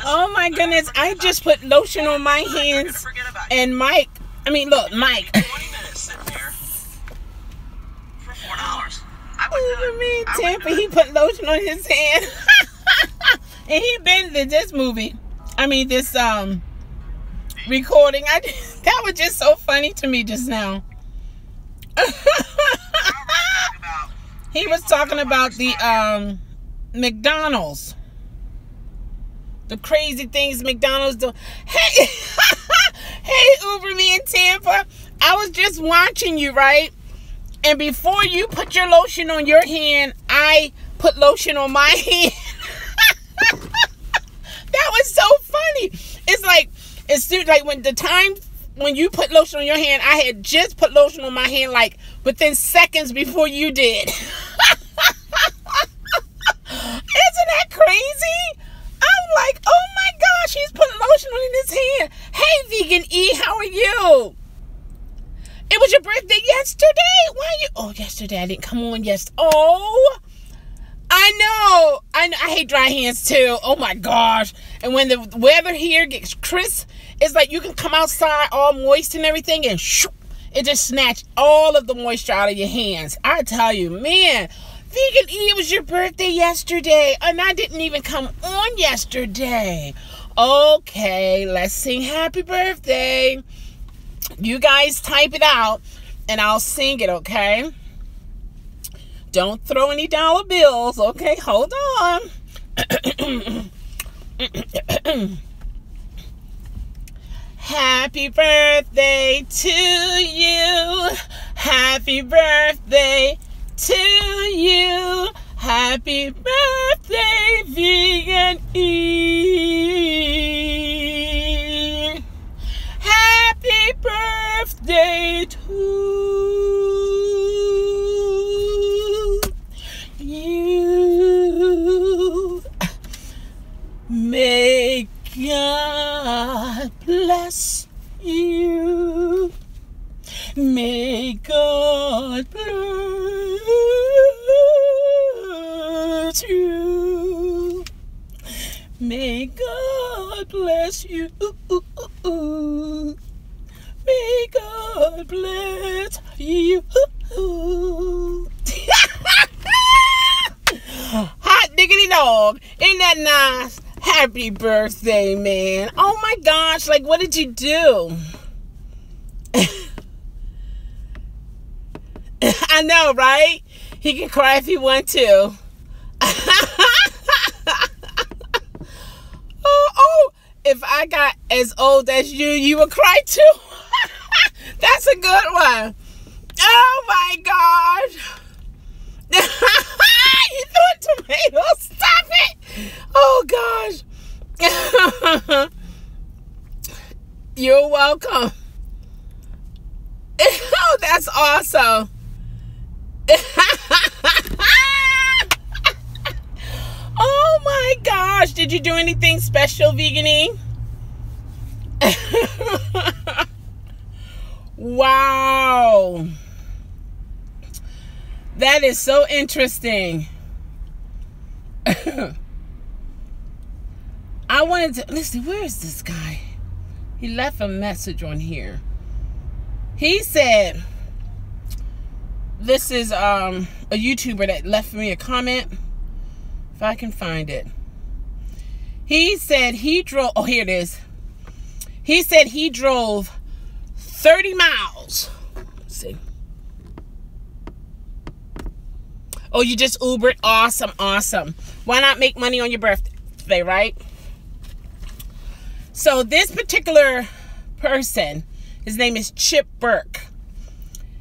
Oh my goodness, I just put lotion on my hands. And Mike, look, Mike. Uber Man Tampa, he put lotion on his hand. And he been in this movie. This recording. That was just so funny to me just now. He was talking about the McDonald's. The crazy things McDonald's do. Hey, hey, Uber Man Tampa. I was just watching you, right? And before you put your lotion on your hand, I put lotion on my hand. That was so funny. It's like when you put lotion on your hand, I had just put lotion on my hand like within seconds before you did. Isn't that crazy? I'm like, oh my gosh, he's putting lotion on his hand. Hey, Vegan E, how are you? It was your birthday yesterday. Why are you? Oh, yesterday I didn't come on. Oh, I know. I hate dry hands too. Oh my gosh. And when the weather here gets crisp, it's like you can come outside all moist and everything, and shoo, it just snatched all of the moisture out of your hands. I tell you, man. Vegan E, it was your birthday yesterday, and I didn't even come on yesterday. Okay, let's sing happy birthday. You guys type it out, and I'll sing it, okay? Don't throw any dollar bills, okay? Hold on. Happy birthday to you. Happy birthday to you. Happy birthday, Vegan E. Happy birthday to you. May God bless you. May God bless you. May God bless you. May God bless you. Hot diggity dog. Ain't that nice? Happy birthday, man. Oh my gosh, like what did you do? I know, right? He can cry if he wants to. Oh, if I got as old as you would cry too. That's a good one. Oh my gosh. You threw a tomato. Stop it. Oh gosh. You're welcome. Oh, that's awesome. Oh my gosh. Did you do anything special, Veganie? Wow. That is so interesting. I wanted to, let's see, where is this guy? He left a message on here. He said, this is a YouTuber that left me a comment. If I can find it. He said he drove, oh, here it is. He said he drove 30 miles. Let's see. Oh, you just Ubered? Awesome, awesome. Why not make money on your birthday, right? So this particular person, his name is Chip Burke.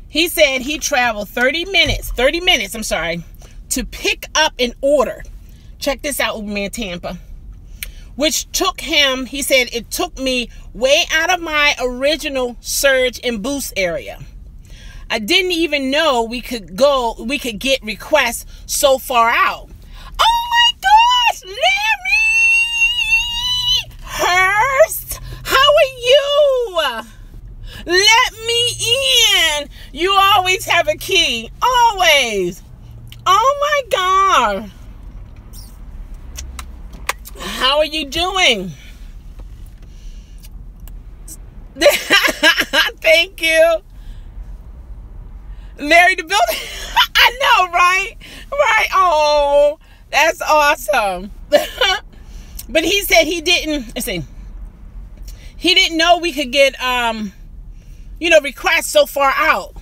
He said he traveled 30 minutes, to pick up an order. Check this out, Uber Man Tampa. Which took him, he said, it took me way out of my original surge and boost area. I didn't even know we could get requests so far out. Oh my gosh, Larry Hurst, how are you? Let me in. You always have a key, always. Oh my God. How are you doing? Thank you. Larry the building. I know, right? Right. Oh, that's awesome. But he said he didn't, let's see, he didn't know we could get, requests so far out.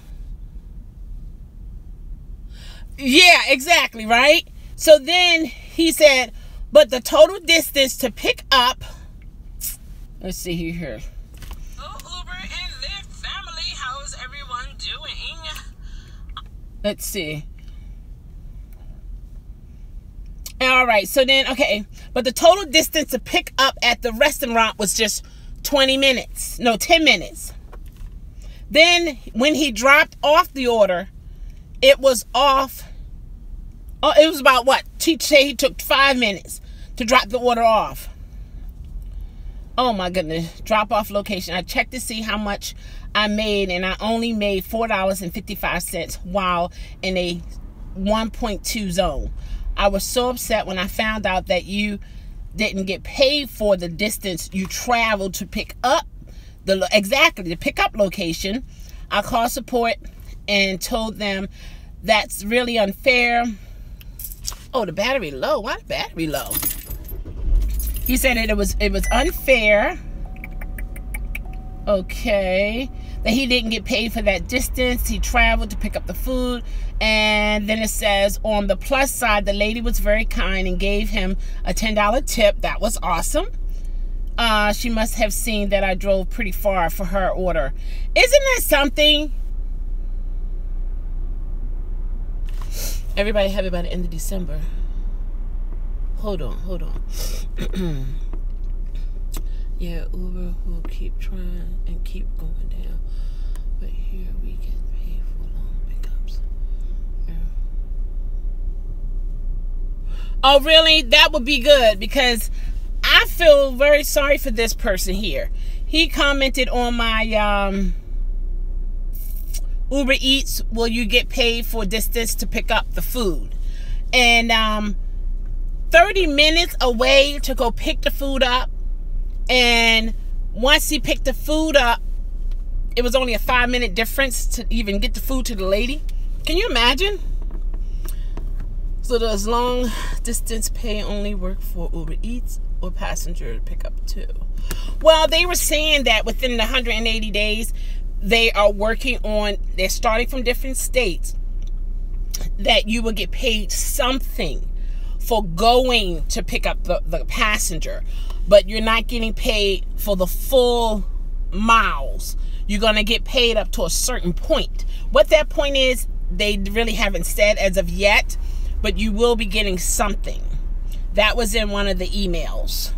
Yeah, exactly, right? So then he said, but the total distance to pick up, let's see here. Oh, Uber and Lyft family, how's everyone doing? Let's see. All right, so then, okay, but the total distance to pick up at the restaurant was just 10 minutes. Then when he dropped off the order, it was off. Oh, it was about what? He took 5 minutes to drop the order off. Oh my goodness. Drop off location. I checked to see how much I made, and I only made $4.55 while in a 1.2 zone. I was so upset when I found out that you didn't get paid for the distance you traveled to pick up the pickup location. I called support and told them that's really unfair. Oh, the battery low. Why the battery low? He said it was unfair. Okay. That he didn't get paid for that distance. He traveled to pick up the food. And then it says, on the plus side, the lady was very kind and gave him a $10 tip. That was awesome. She must have seen that I drove pretty far for her order. Isn't that something? Everybody have it by the end of December. Hold on. Yeah, Uber will keep trying and keep going down. But here we get paid for long pickups. Yeah. Oh, really? That would be good, because I feel very sorry for this person here. He commented on my Uber Eats, will you get paid for distance to pick up the food? And 30 minutes away to go pick the food up. And once he picked the food up, it was only a 5-minute difference to even get the food to the lady. Can you imagine? So does long distance pay only work for Uber Eats or passenger pickup too? Well, they were saying that within the 180 days, they are working on, they're starting from different states, that you will get paid something for going to pick up the passenger. But you're not getting paid for the full miles. You're going to get paid up to a certain point. What that point is, they really haven't said as of yet, but you will be getting something. That was in one of the emails.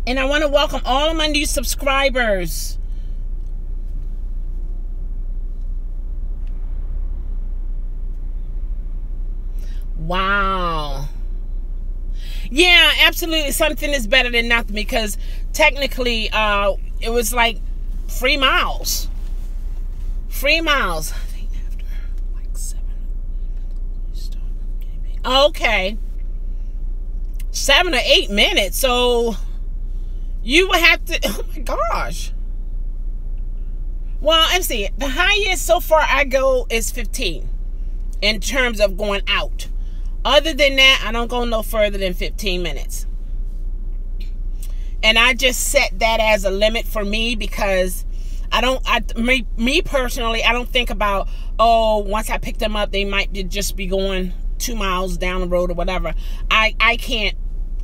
And I want to welcome all of my new subscribers. Wow. Yeah, absolutely. Something is better than nothing, because technically it was like free miles. Free miles. I think after like 7. Okay. 7 or 8 minutes. So you would have to, oh my gosh. Well, let's see. The highest so far I go is 15 in terms of going out. Other than that, I don't go no further than 15 minutes. And I just set that as a limit for me, because me personally, I don't think about, oh, once I pick them up, they might just be going 2 miles down the road or whatever. I can't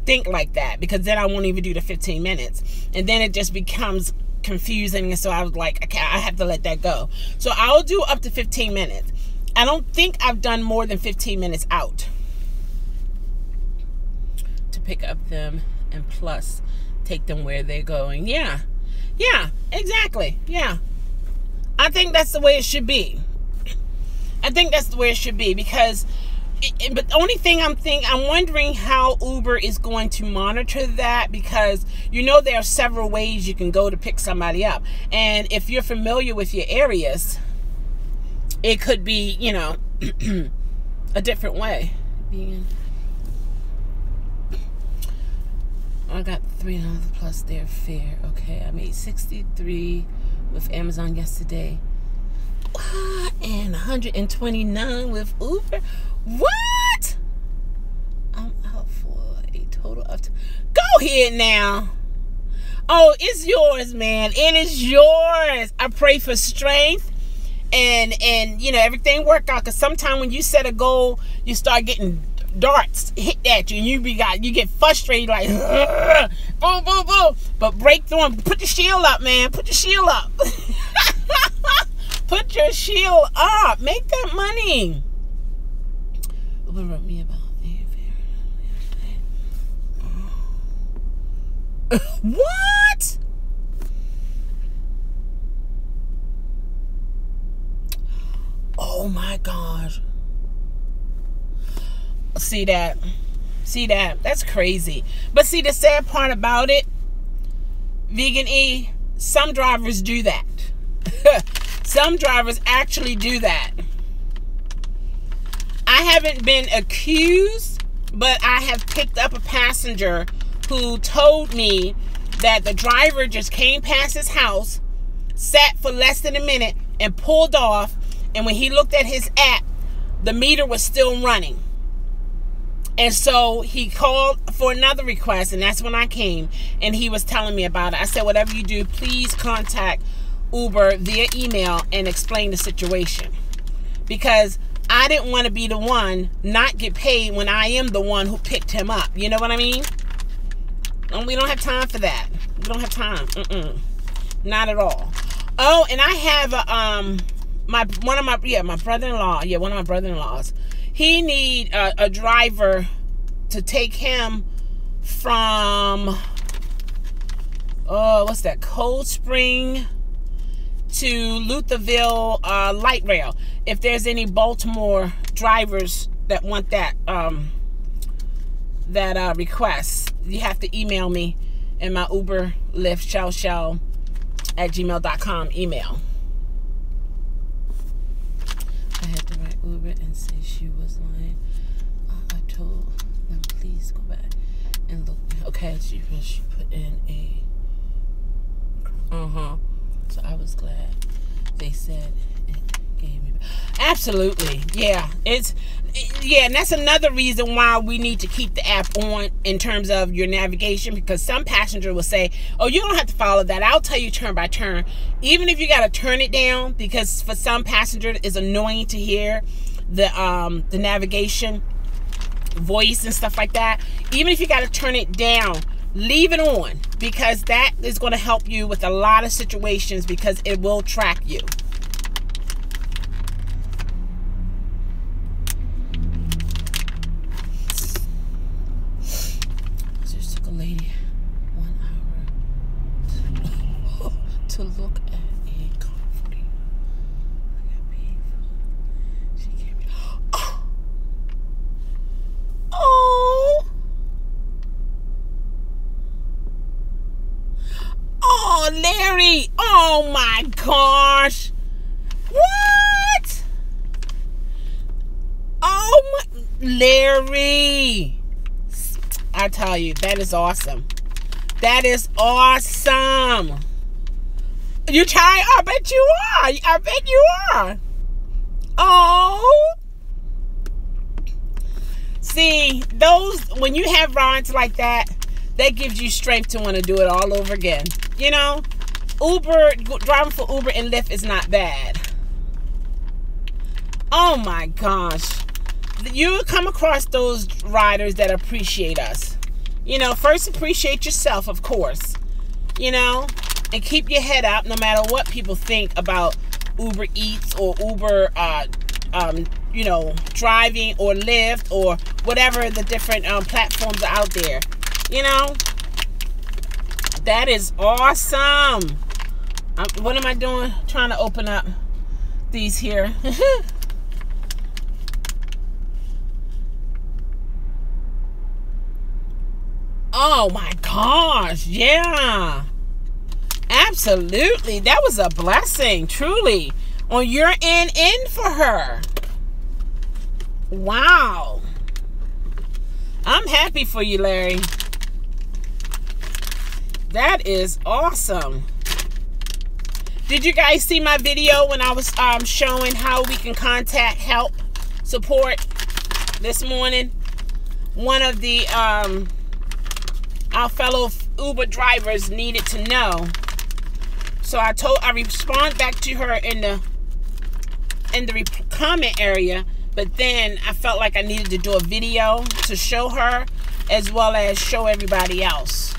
think like that, because then I won't even do the 15 minutes. And then it just becomes confusing. And so I was like, okay, I have to let that go. So I'll do up to 15 minutes. I don't think I've done more than 15 minutes out to pick up them, and plus take them where they're going. Yeah, exactly. Yeah, I think that's the way it should be. I think that's the way it should be, because but the only thing I'm wondering how Uber is going to monitor that, because there are several ways you can go to pick somebody up. And if you're familiar with your areas, it could be, a different way. Vegan. I got $3 plus their fare. Okay, I made $63 with Amazon yesterday. And $129 with Uber. What? I'm out for a total of... Go ahead now. Oh, it's yours, man. It is yours. I pray for strength and you know, everything work out. Because sometimes when you set a goal, you start getting darts hit at you, and you get frustrated, like boom, boom, boom. But break through and put your shield up, man. Put your shield up. Put your shield up. Make that money. Uber wrote me about what? Oh my gosh. See that? That's crazy. But see, the sad part about it, Vegan E, some drivers do that. Some drivers actually do that. I haven't been accused, but I have picked up a passenger who told me that the driver just came past his house, sat for less than a minute, and pulled off. And when he looked at his app, the meter was still running. And so he called for another request, and that's when I came, and he was telling me about it. I said, whatever you do, please contact Uber via email and explain the situation. Because I didn't want to be the one not get paid when I am the one who picked him up. You know what I mean? And we don't have time for that. We don't have time. Not at all. Oh, and I have my brother-in-law. Yeah, one of my brother-in-laws. He need a driver to take him from what's that? Cold Spring to Lutherville light rail. If there's any Baltimore drivers that want that request, you have to email me in my Uber, Lyft, ChelleChelle at gmail.com email. I had to write Uber and say she was lying. I told them, please go back and look. Okay, she put in a so I was glad they said it gave me. Absolutely, yeah. And that's another reason why we need to keep the app on in terms of your navigation, because some passenger will say, oh, you don't have to follow that, I'll tell you turn by turn. Even if you got to turn it down, because for some passenger it's annoying to hear the navigation voice and stuff like that. Even if you got to turn it down, leave it on, because that is going to help you with a lot of situations, because it will track you. Just took a lady 1 hour to look at a comforting. I got paid. She came in. Oh, Larry. Oh my gosh. What? Oh my, Larry. I tell you, that is awesome. That is awesome. You try? I bet you are. I bet you are. Oh. See, when you have rides like that, that gives you strength to want to do it all over again. You know, driving for Uber and Lyft is not bad. Oh my gosh. You come across those riders that appreciate us. You know, first appreciate yourself, of course. You know, and keep your head up no matter what people think about Uber Eats or Uber, you know, driving or Lyft or whatever the different platforms are out there. You know, that is awesome. What am I doing? Trying to open up these here. Oh my gosh, yeah. Absolutely. That was a blessing, truly, on your end for her. Wow. I'm happy for you, Larry. That is awesome. Did you guys see my video when I was showing how we can contact help, support this morning? One of the our fellow Uber drivers needed to know. So I respond back to her in the comment area, but then I felt like I needed to do a video to show her as well as show everybody else,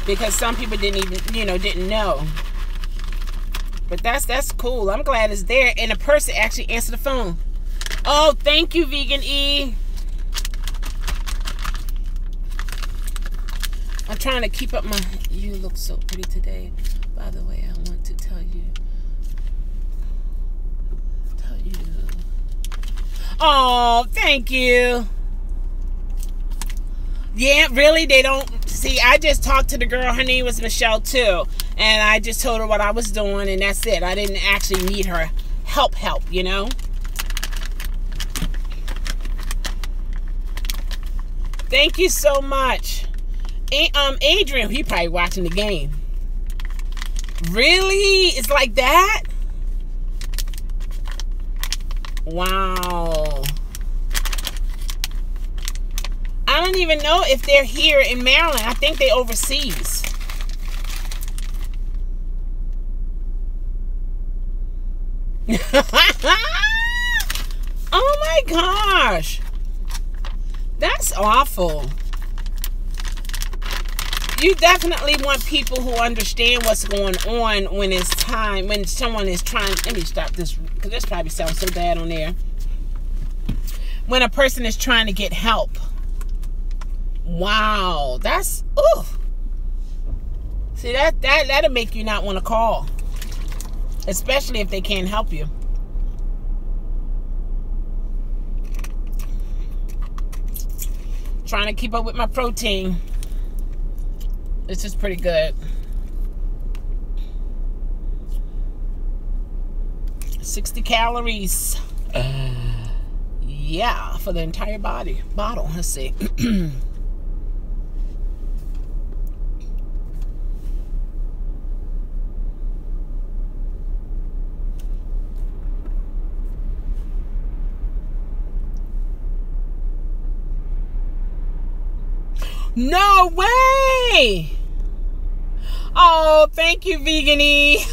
because some people didn't know. But that's cool. I'm glad it's there. And the person actually answered the phone. Oh, thank you, Vegan E. I'm trying to keep up my... You look so pretty today. By the way, I want to tell you. Oh, thank you. Yeah, really? They don't... See, I just talked to the girl. Her name was Michelle, too. And I just told her what I was doing, and that's it. I didn't actually need her help, you know? Thank you so much. Adrian, he probably watching the game. Really? It's like that? Wow. I don't even know if they're here in Maryland. I think they're overseas. Oh my gosh. That's awful. You definitely want people who understand what's going on when it's time, when someone is trying... Let me stop this, because this probably sounds so bad on there. When a person is trying to get help. Wow. That's... Ooh. See, that'll make you not want to call. Especially if they can't help you. Trying to keep up with my protein. This is pretty good. 60 calories. Yeah, for the entire bottle. Let's see. No way! Oh, thank you, Vegan E.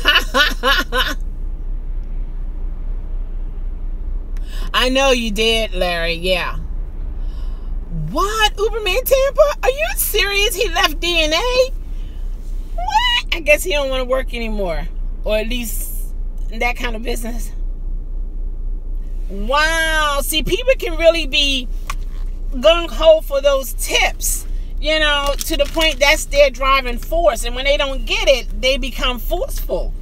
I know you did, Larry. Yeah. What? Uberman Tampa? Are you serious? He left DNA? What? I guess he don't want to work anymore. Or at least that kind of business. Wow. See, people can really be gung-ho for those tips. You know, to the point that's their driving force. And when they don't get it, they become forceful.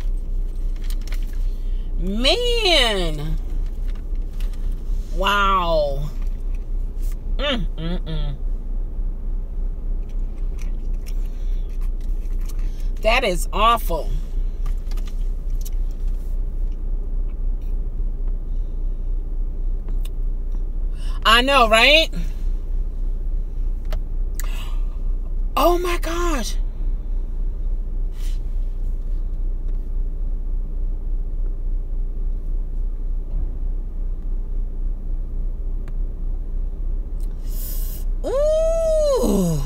Man. Wow. That is awful. I know, right? Oh my gosh. Ooh.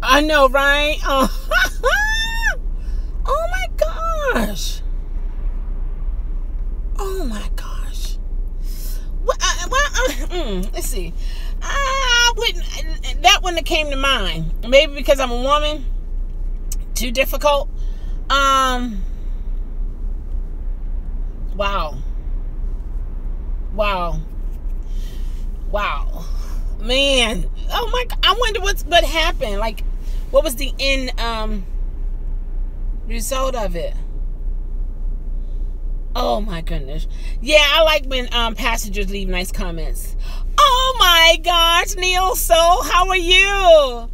I know, right? Oh, oh my gosh. Oh my gosh. Let's see. I wouldn't. That one that came to mind. Maybe because I'm a woman. Too difficult. Wow. Wow. Wow. Man. Oh my God. I wonder what happened. Like, what was the end result of it? Oh my goodness. Yeah, I like when passengers leave nice comments. Oh my gosh, Neil Soul, how are you?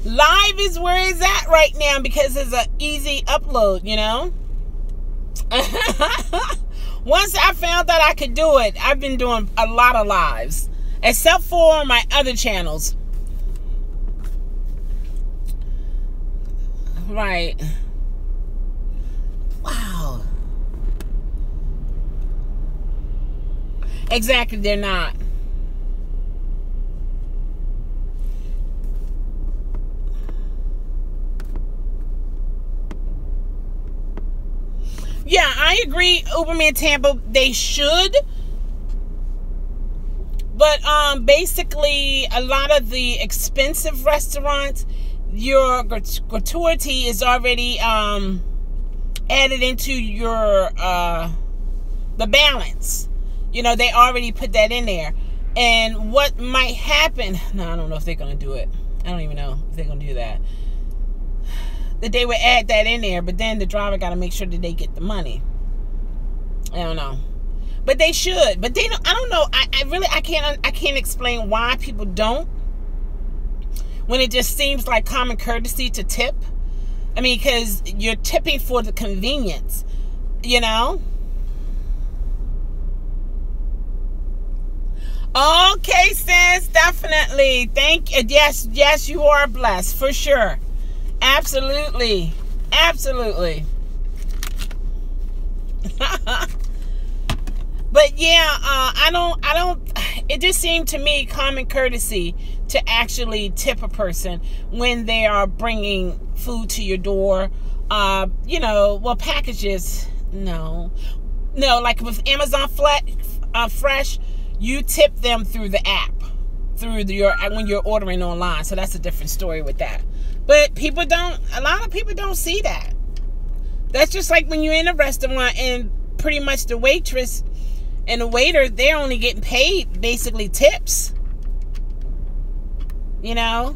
Live is where it's at right now because it's an easy upload, you know. Once I found that I could do it, I've been doing a lot of lives, except for my other channels. Right. Wow. Exactly, they're not. Yeah, I agree, Uberman Tampa, they should. But basically, a lot of the expensive restaurants, your gratuity is already added into your the balance. You know, they already put that in there. And what might happen, no, I don't know if they're going to do it. I don't even know if they're going to do that. That they would add that in there, but then the driver got to make sure that they get the money. I don't know, but they should. But they don't. I don't know. I can't explain why people don't. When it just seems like common courtesy to tip. I mean, because you're tipping for the convenience, you know. Okay, sis, definitely. Thank you. Yes, you are blessed for sure. Absolutely. But yeah, I don't, it just seemed to me common courtesy to actually tip a person when they are bringing food to your door. You know, well, packages, no, like with Amazon Fresh, you tip them through the app, when you're ordering online. So that's a different story with that. But a lot of people don't see that. That's just like when you're in a restaurant and pretty much the waitress and the waiter, they're only getting paid basically tips. You know?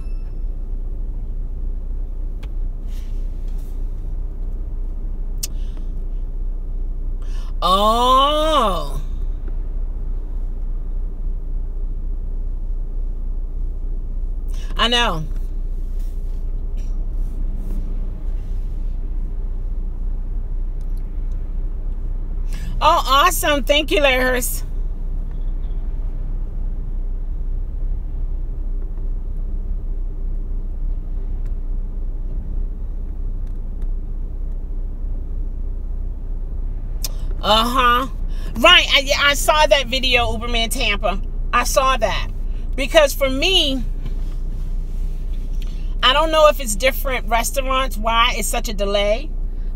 Oh. I know. Oh, awesome. Thank you, Larry. Right. I saw that video, Uberman Tampa. I saw that. Because for me, I don't know if it's different restaurants, why it's such a delay.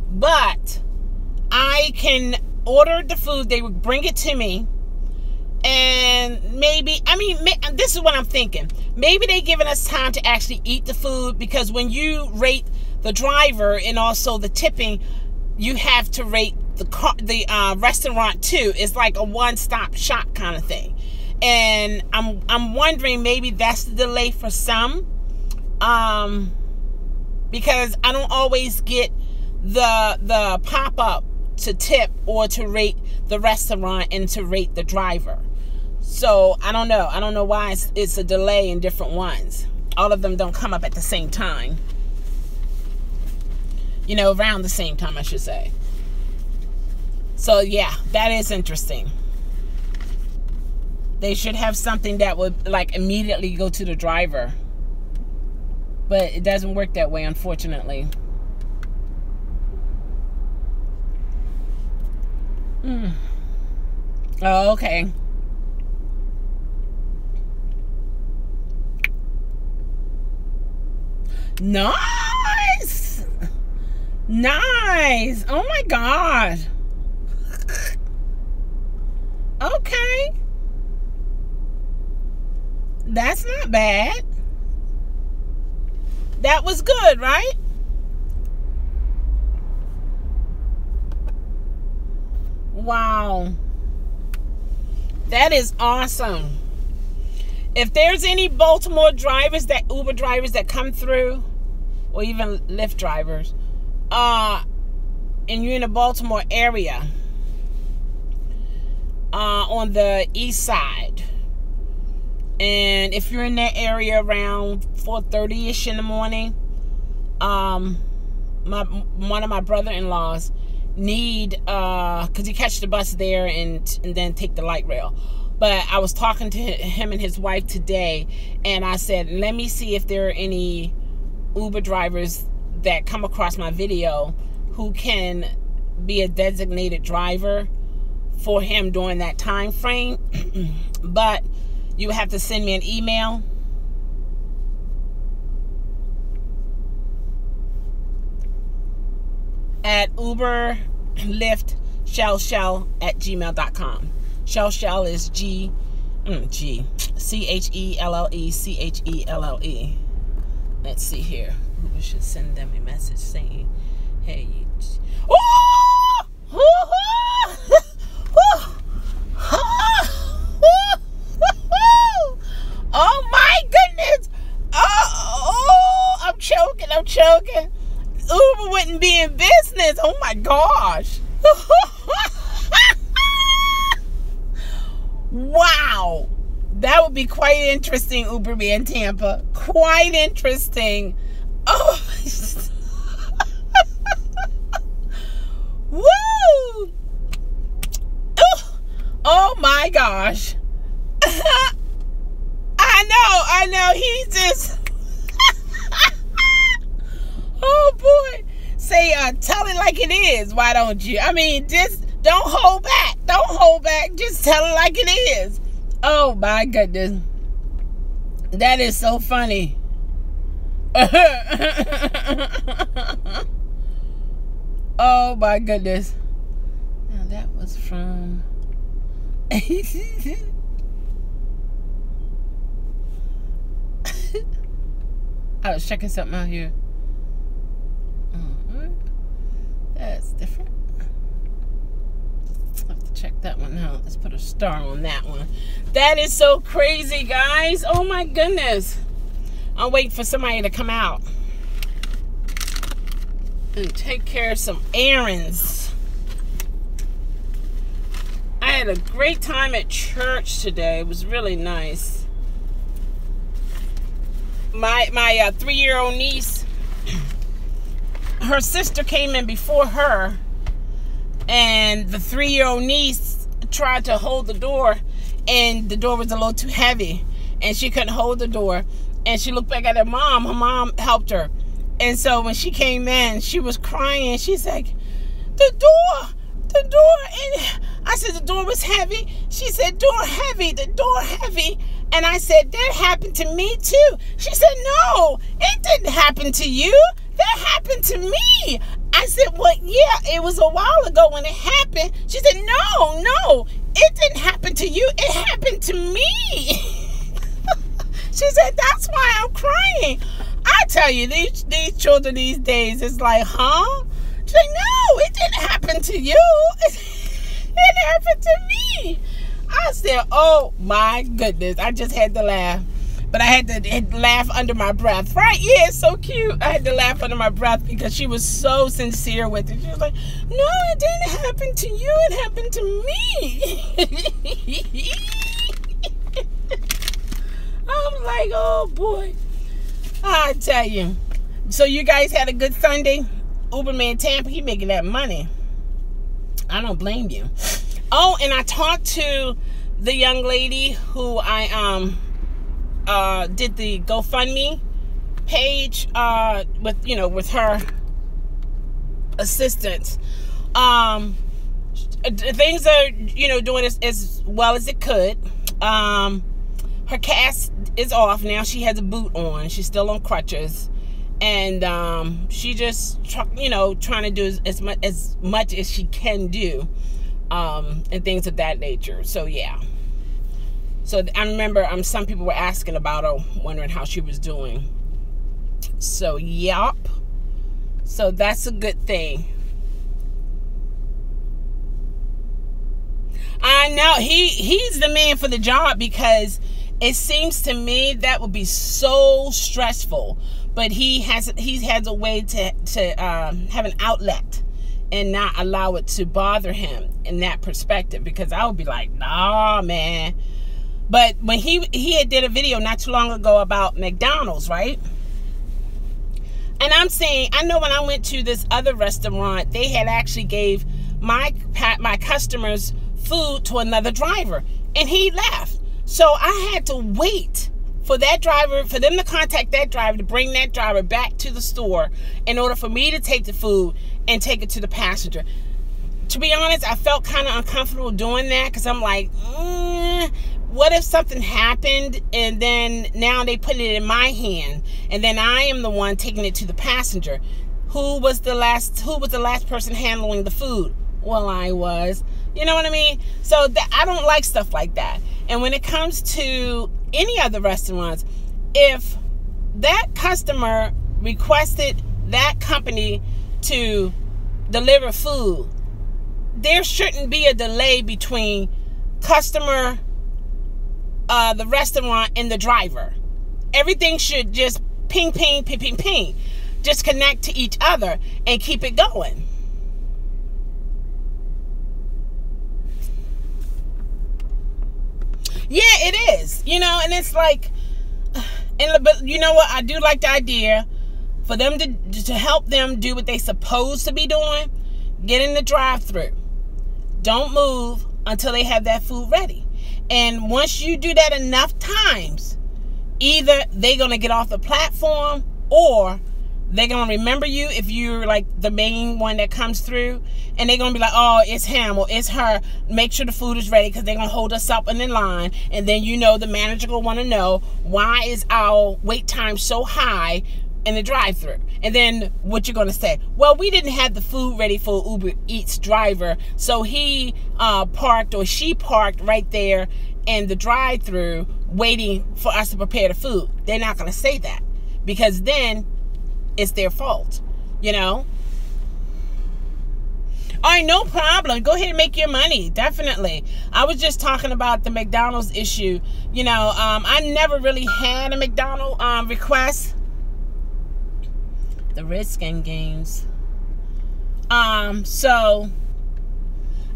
But I can order the food, they would bring it to me, and maybe, I mean, this is what I'm thinking, maybe they giving us time to actually eat the food, because when you rate the driver and also the tipping, you have to rate the restaurant too. It's like a one-stop shop kind of thing. And I'm wondering, maybe that's the delay for some, because I don't always get the pop-up to tip or to rate the restaurant and to rate the driver. So I don't know why it's a delay in different ones. All of them don't come up at the same time, you know, around the same time, I should say. So yeah, that is interesting. They should have something that would like immediately go to the driver, but it doesn't work that way, unfortunately. Oh, okay. Nice. Oh my God. Okay. That's not bad. That was good, right? Wow. That is awesome. If there's any Baltimore drivers, that Uber drivers that come through, or even Lyft drivers, and you're in the Baltimore area, on the east side, and if you're in that area around 4:30ish in the morning, one of my brother-in-laws need, because he catch the bus there and then take the light rail. But I was talking to him and his wife today, and I said, let me see if there are any Uber drivers that come across my video who can be a designated driver for him during that time frame. But you have to send me an email. At Uber, Lyft, ChelleChelle@gmail.com. ChelleChelle is ChelleChelle. Let's see here. Uber should send them a message saying, hey, oh my goodness. Oh, I'm choking. Uber wouldn't be in business. Oh my gosh. Wow. That would be quite interesting, Uber be in Tampa. Quite interesting. Oh. Woo. Oh my gosh. I know. He just... Oh boy. Say, tell it like it is. Why don't you? I mean, just don't hold back. Just tell it like it is. Oh my goodness. That is so funny. Oh my goodness. Now that was from... I was checking something out here. That's different. I'll have to check that one out. Let's put a star on that one. That is so crazy, guys. Oh my goodness. I'm waiting for somebody to come out and take care of some errands. I had a great time at church today. It was really nice. My 3-year-old niece, her sister came in before her, and the 3-year-old niece tried to hold the door, and the door was a little too heavy, and she couldn't hold the door. And she looked back at her mom. Her mom helped her. And so when she came in, she was crying. She's like, the door. And I said, the door was heavy. She said, the door heavy. And I said, that happened to me too. She said, no, it didn't happen to you. That happened to me. I said, well, yeah, it was a while ago when it happened. She said, no, it didn't happen to you. It happened to me. She said, that's why I'm crying. I tell you, these children these days, it's like, huh? She's like, no, it didn't happen to you. It happened to me. I said, oh my goodness. I just had to laugh. But I had to laugh under my breath. Right? Yeah, it's so cute. I had to laugh under my breath because she was so sincere with it. She was like, no, it didn't happen to you. It happened to me. I'm like, oh boy. I tell you. So you guys had a good Sunday? Uberman Tampa, he making that money. I don't blame you. Oh, and I talked to the young lady who I did the GoFundMe page with her assistance. Things are doing as well as it could. Her cast is off now. She has a boot on. She's still on crutches, and she just trying to do as much as she can do, and things of that nature. So yeah. So I remember some people were asking about her, wondering how she was doing. So yup. So that's a good thing. I know he's the man for the job, because it seems to me that would be so stressful. But he has a way to have an outlet and not allow it to bother him in that perspective, because I would be like, nah, man. But when he had did a video not too long ago about McDonald's, right? And I'm saying, I know when I went to this other restaurant, they had actually gave my customers food to another driver, and he left. So I had to wait for that driver, for them to contact that driver to bring that driver back to the store in order for me to take the food and take it to the passenger. To be honest, I felt kind of uncomfortable doing that because I'm like, what if something happened and then now they put it in my hand and then I am the one taking it to the passenger? Who was the last person handling the food? Well, I was. You know what I mean? So I don't like stuff like that. And when it comes to any other restaurants, if that customer requested that company to deliver food, there shouldn't be a delay between customer, the restaurant, and the driver. Everything should just ping, ping, ping, ping, ping. Just connect to each other and keep it going. Yeah, it is. You know, and it's like, but you know what? I do like the idea for them to help them do what they supposed to be doing. Get in the drive-thru. Don't move until they have that food ready. And once you do that enough times, either they're going to get off the platform or they're going to remember you if you're like the main one that comes through, and they're going to be like, oh, it's him or it's her. Make sure the food is ready because they're going to hold us up in the line. And then, you know, the manager will want to know, why is our wait time so high in the drive-thru? And then what you're going to say? Well, we didn't have the food ready for Uber Eats driver, so he parked or she parked right there in the drive-thru waiting for us to prepare the food. They're not going to say that because then it's their fault, you know? All right, no problem. Go ahead and make your money. Definitely. I was just talking about the McDonald's issue. You know, I never really had a McDonald's request. The Redskin games. So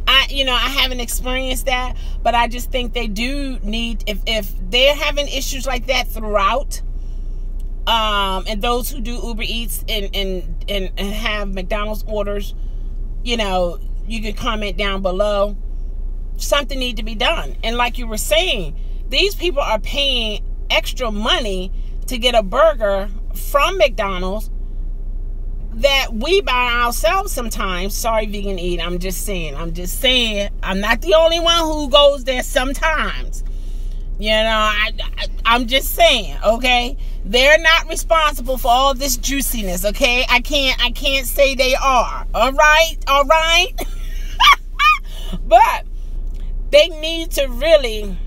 I haven't experienced that, but I just think they do need, if they're having issues like that throughout, and those who do Uber Eats and have McDonald's orders, you know, you can comment down below. Something need to be done. And like you were saying, these people are paying extra money to get a burger from McDonald's that we buy ourselves sometimes. Sorry, Vegan Eat. I'm just saying. I'm not the only one who goes there sometimes. You know, I'm just saying, okay? They're not responsible for all this juiciness, okay? I can't say they are. All right? But they need to really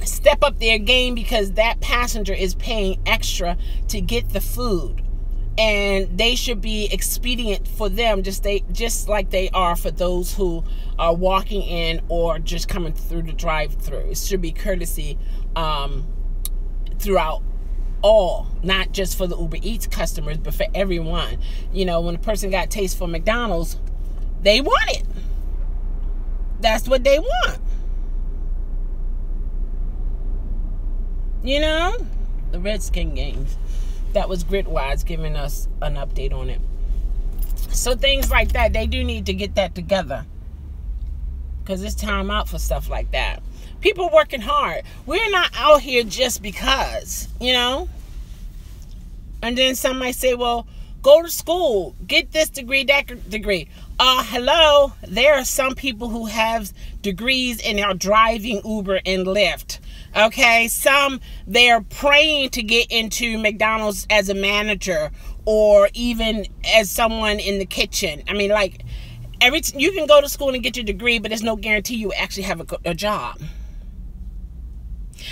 step up their game because that passenger is paying extra to get the food. And they should be expedient for them just like they are for those who are walking in or just coming through the drive-thru. It should be courtesy throughout all, not just for the Uber Eats customers, but for everyone. You know, when a person got taste for McDonald's, they want it. That's what they want. You know? The Redskin games. That was Gritwise giving us an update on it. So things like that, they do need to get that together. Because it's time out for stuff like that. People working hard. We're not out here just because, you know. And then some might say, well, go to school. Get this degree, that degree. Hello. There are some people who have degrees and are driving Uber and Lyft. Okay, some, they're praying to get into McDonald's as a manager or even as someone in the kitchen. I mean, like, you can go to school and get your degree, but there's no guarantee you actually have a job.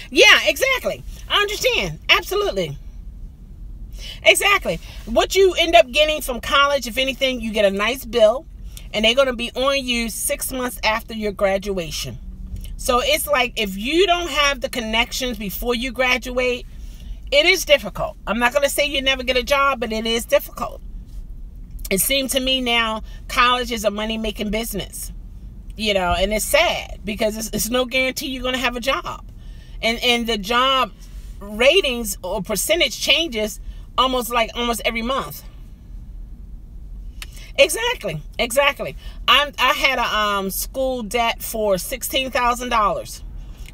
Yeah, exactly. I understand. Absolutely. Exactly. What you end up getting from college, if anything, you get a nice bill, and they're going to be on you 6 months after your graduation. So it's like if you don't have the connections before you graduate, it is difficult. I'm not going to say you never get a job, but it is difficult. It seems to me now college is a money-making business, you know, and it's sad because it's no guarantee you're going to have a job. And the job ratings or percentage changes almost every month. Exactly. I had a school debt for $16,000.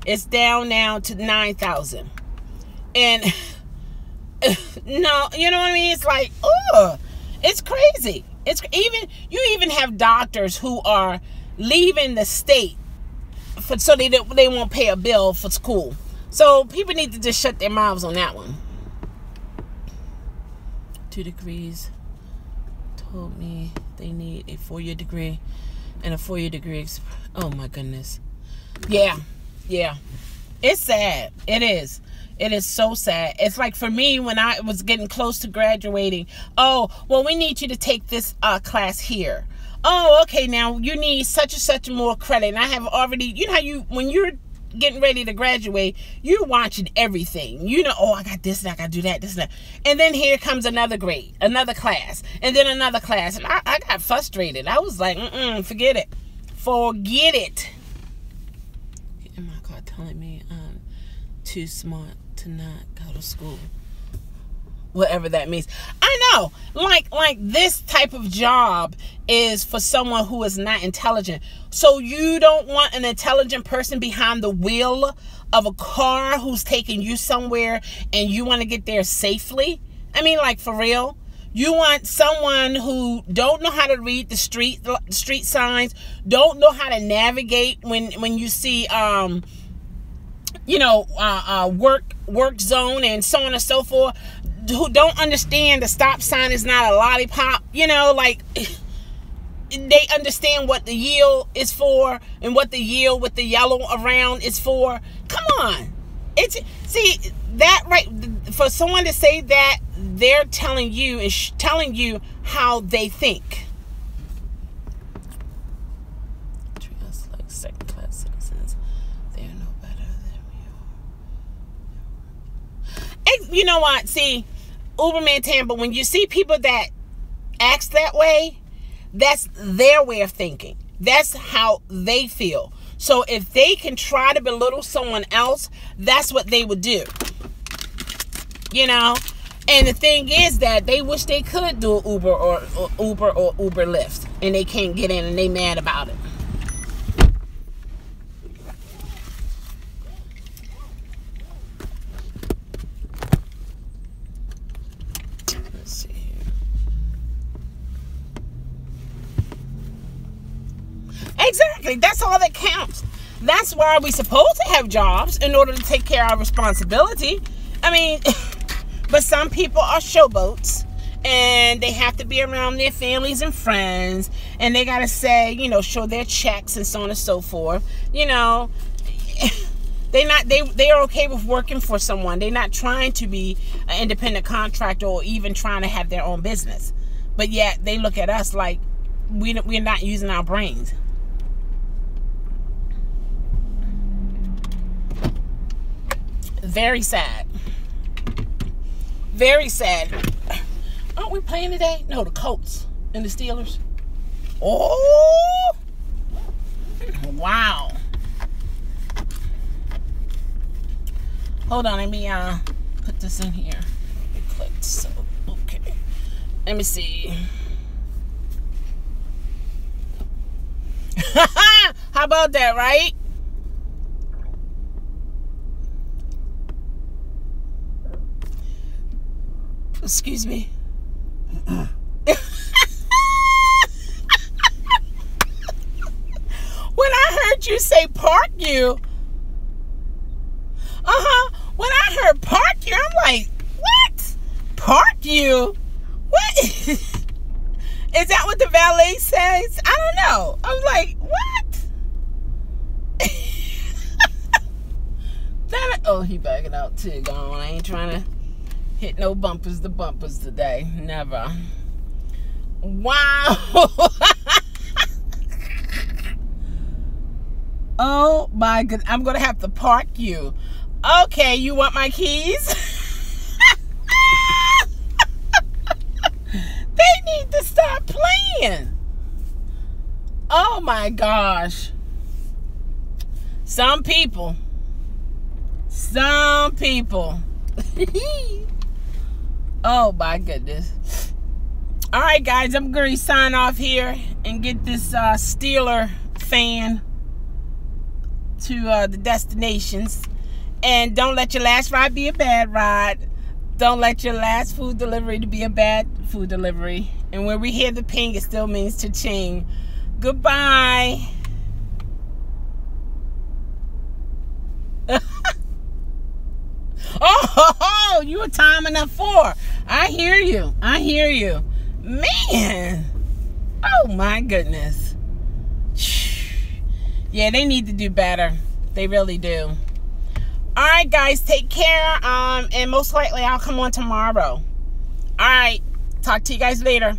It's down now to $9,000. And no, you know what I mean? It's like, oh, it's crazy. You even have doctors who are leaving the state so they won't pay a bill for school. So people need to just shut their mouths on that one. 2 degrees told me they need a 4-year degree and a 4-year degree. Oh my goodness. Yeah. It's sad. It is. It is so sad. It's like for me, when I was getting close to graduating, oh, well, we need you to take this class here. Oh, okay, now you need such and such more credit. And I have already, you know how when you're getting ready to graduate, you're watching everything. You know, oh, I got this and I got to do that, this and that. And then here comes another grade, another class, and then another class. And I got frustrated. I was like, forget it. Forget it. In my car telling me I'm too smart to not go to school. Whatever that means. I know, like this type of job is for someone who is not intelligent. So you don't want an intelligent person behind the wheel of a car who's taking you somewhere and you want to get there safely? I mean, like, for real? You want someone who don't know how to read the street signs, don't know how to navigate when you see work zone and so on and so forth, who don't understand the stop sign is not a lollipop, like they understand what the yield is for and what the yield with the yellow around is for. Come on. See that, right? For someone to say that, they're telling you how they think. Treat us like second-class citizens. They are no better than we are. And you know what? See, Uberman Tampa, when you see people that act that way, that's their way of thinking. That's how they feel. So if they can try to belittle someone else, that's what they would do. And the thing is that they wish they could do Uber or Uber Lyft, and they can't get in, and they mad about it. Let's see here. Exactly. That's all that counts. That's why we're supposed to have jobs, in order to take care of our responsibility. I mean, but some people are showboats, and they have to be around their families and friends, and they got to say, show their checks and so on and so forth. They are okay with working for someone. They're not trying to be an independent contractor or even trying to have their own business. But yet they look at us like we're not using our brains. Very sad. Very sad. Aren't we playing today? No, the Colts and the Steelers. Oh! Wow. Hold on, let me put this in here. Clicked, so okay. Let me see. How about that, right? Excuse me. When I heard you say park you, when I heard park you, I'm like, what? Park you? What? Is that what the valet says? I don't know. I'm like, what? Oh, he backing out too. Gone. I ain't trying to hit no bumpers today. Never. Wow. Oh my goodness. I'm going to have to park you. Okay, you want my keys? They need to stop playing. Oh my gosh. Some people. Oh my goodness. All right, guys, I'm going to sign off here and get this Steeler fan to the destinations. And don't let your last ride be a bad ride. Don't let your last food delivery to be a bad food delivery. And when we hear the ping, it still means cha-ching. Goodbye. Oh, you were timing up 4. I hear you. I hear you. Man. Oh, my goodness. Yeah, they need to do better. They really do. All right, guys, take care. And most likely I'll come on tomorrow. All right. Talk to you guys later.